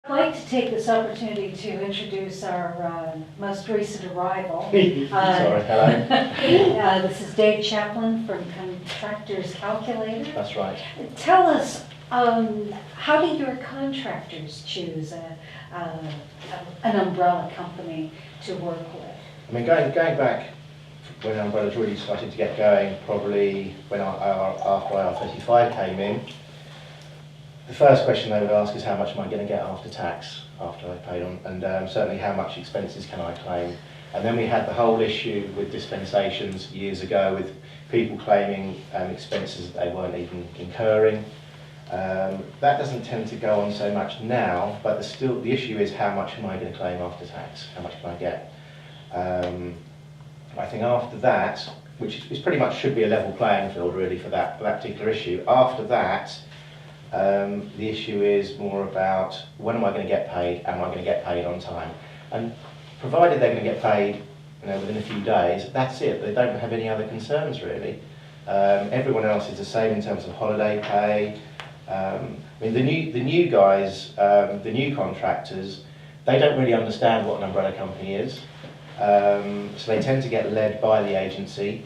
I'd like to take this opportunity to introduce our most recent arrival. Sorry, hello. This is Dave Chaplin from Contractors Calculator. That's right. Tell us, how do your contractors choose an umbrella company to work with? I mean, going back when umbrellas really started to get going, probably when after IR35 came in, the first question they would ask is how much am I going to get after tax after I've paid on, and certainly how much expenses can I claim. And then we had the whole issue with dispensations years ago with people claiming expenses that they weren't even incurring. That doesn't tend to go on so much now, but the issue is how much am I going to claim after tax? How much can I get? I think after that, which is pretty much should be a level playing field really for that particular issue, after that the issue is more about when am I going to get paid, am I going to get paid on time? And provided they're going to get paid within a few days, that's it. They don't have any other concerns really. Everyone else is the same in terms of holiday pay. I mean, the new guys, the new contractors, they don't really understand what an umbrella company is. So they tend to get led by the agency,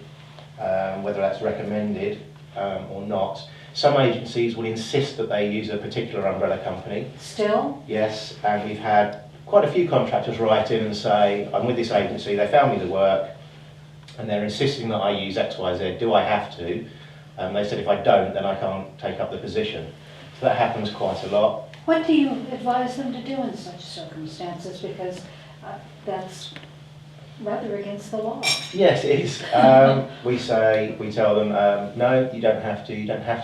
whether that's recommended or not. Some agencies will insist that they use a particular umbrella company. Still? Yes, and we've had quite a few contractors write in and say, I'm with this agency, they found me the work, and they're insisting that I use X, Y, Z. Do I have to? They said if I don't, then I can't take up the position. So that happens quite a lot. What do you advise them to do in such circumstances? Because that's rather against the law. Yes, it is. We tell them, no, you don't have to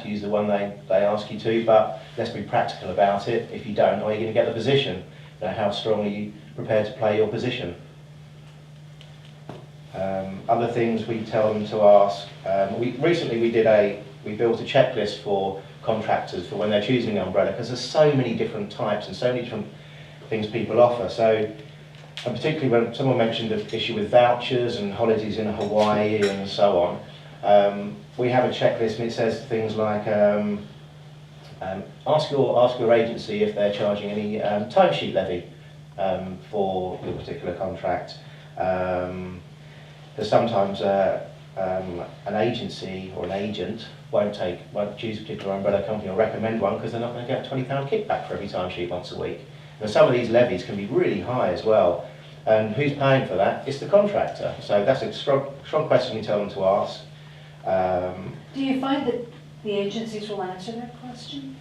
use the one they ask you to, but let's be practical about it. If you don't, are you going to get the position? How strongly are you prepared to play your position? Other things we tell them to ask, recently we built a checklist for contractors for when they're choosing an umbrella, because there's so many different types and so many different things people offer. So, and particularly when someone mentioned the issue with vouchers and holidays in Hawaii and so on, we have a checklist and it says things like ask your agency if they're charging any timesheet levy for your particular contract. Because sometimes an agency or an agent won't choose a particular umbrella company or recommend one because they're not going to get a £20 kickback for every timesheet once a week. And some of these levies can be really high as well. And who's paying for that? It's the contractor. So that's a strong question we tell them to ask. Do you find that the agencies will answer that question?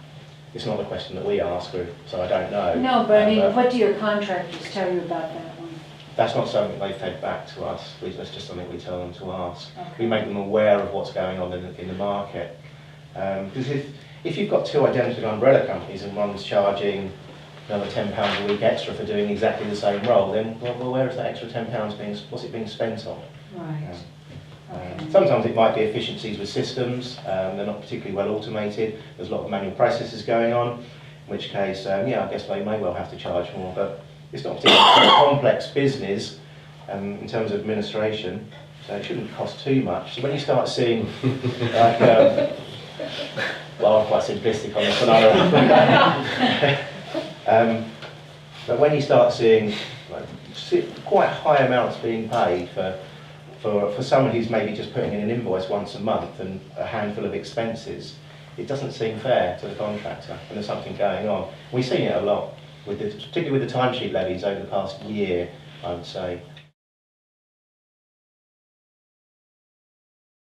It's not a question that we ask, so I don't know. No, but I mean, what do your contractors tell you about that one? That's not something they fed back to us. That's just something we tell them to ask. Okay. We make them aware of what's going on in the market. Because if you've got two identical umbrella companies and one's charging another £10 a week extra for doing exactly the same role, then well where is that extra £10 what's it being spent on? Right. Okay. Sometimes it might be efficiencies with systems, they're not particularly well automated, there's a lot of manual processes going on, in which case, yeah, I guess they may well have to charge more, but it's not a particularly complex business in terms of administration, so it shouldn't cost too much. So when you start seeing, like, well, I'm quite simplistic on this one, but when you start seeing quite high amounts being paid for someone who's maybe just putting in an invoice once a month and a handful of expenses, it doesn't seem fair to the contractor, and there's something going on. We've seen it a lot, particularly with the timesheet levies over the past year, I would say.